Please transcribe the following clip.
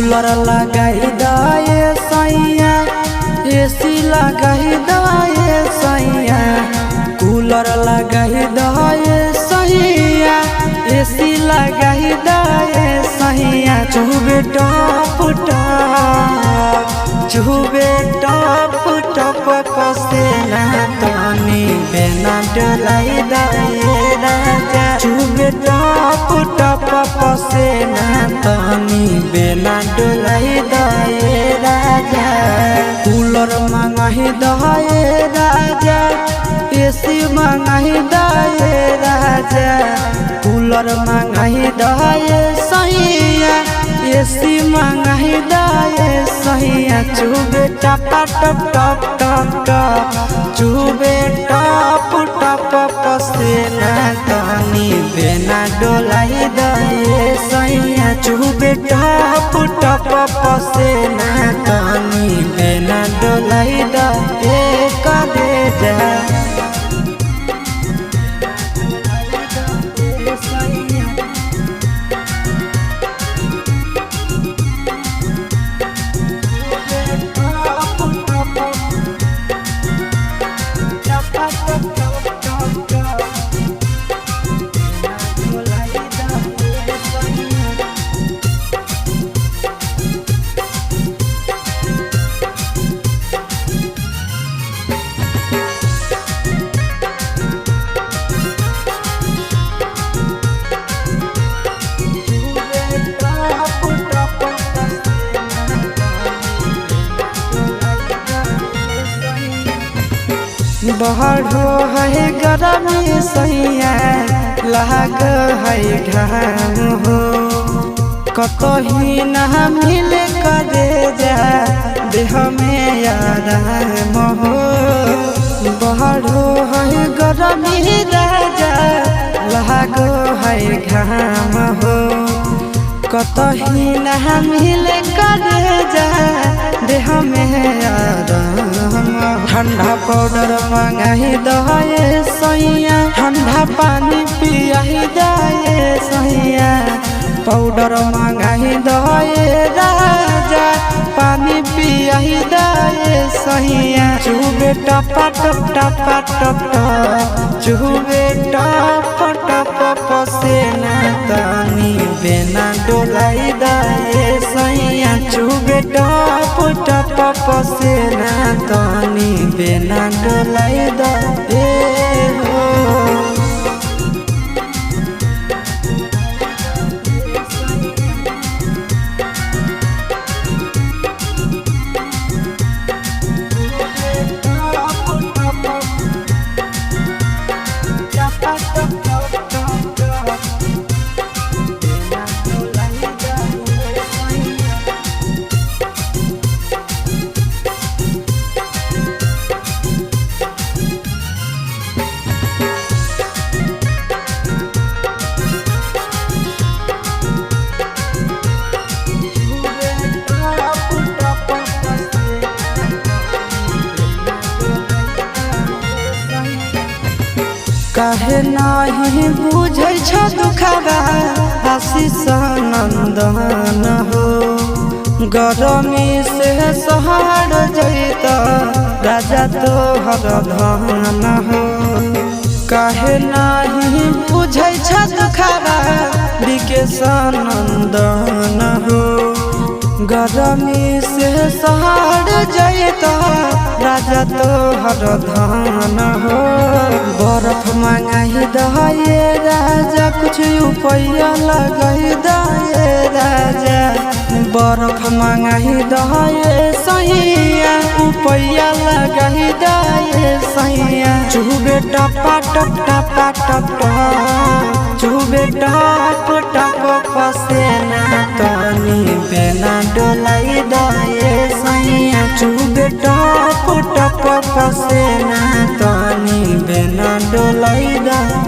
Cooler लगाई दाए सैया, एसी लगाई दाए सैया, कूलर लगाई दाए सैया, एसी लगाई दाए सैया। चुबे टप टप, चुबे टप टप पसेना तनी बेना डोलाई दाए राजा। चुबे टप टप पसेना तनी बेना डोलाई दाए राजा। कूलर मंगाही दाए राजा, एसी मंगाही दाए राजा, कूलर मंगाही दाए सैया, एसी मंगाही दाए सैया। चुबे टप टप टप टप टप, चुबे टप टप पसेना तनी बेना डोलाई दाए सैया। चुबे टप टप पसेना तनी बेना डोलाई दाए कलेजा। बढ़ो है गरमी सैया, लाग है घाम हो, कतही न मिले करे जा देह में आराम हो। बढ़ो है गरमी राजा, लाग है घाम हो, कतही न मिले करे जा देह में आराम। ठंडा पाउडर मंगाही दाए सैया, ठंडा पानी पियाही दाए सैया, पाउडर मंगाही दाए राजा, पानी पियाही दाए सैया। चुबे टप टप टप टप टप, चुबे टप टप पसेना तनी बेना डोलाई दाए सैया। चुबे टप टप पसेना तनी बेना डोलाई दाए हो। काहे नाही बुझै छ दुखबा आशीष नंदन हो, गरमी से सहर जैत राजा तोहर धन हो। काहे नाही बुझै छ दुखबा विकेश नंदन हो, गरमी से सहर जैत राजा तोहर धन हो। बर्फ मंगाही दाए राजा, कुछ रुपया लगाई दाए राजा, बर्फ मंगाही दाए सैया, रुपया लगाई दाए सैया। चुबे टप टप टप टप टप, चुबे टप टप पसेना तनी बेना डोलाई दाए सैया। चुबे टप टप पसेना तनी बेना डोलाई दाए।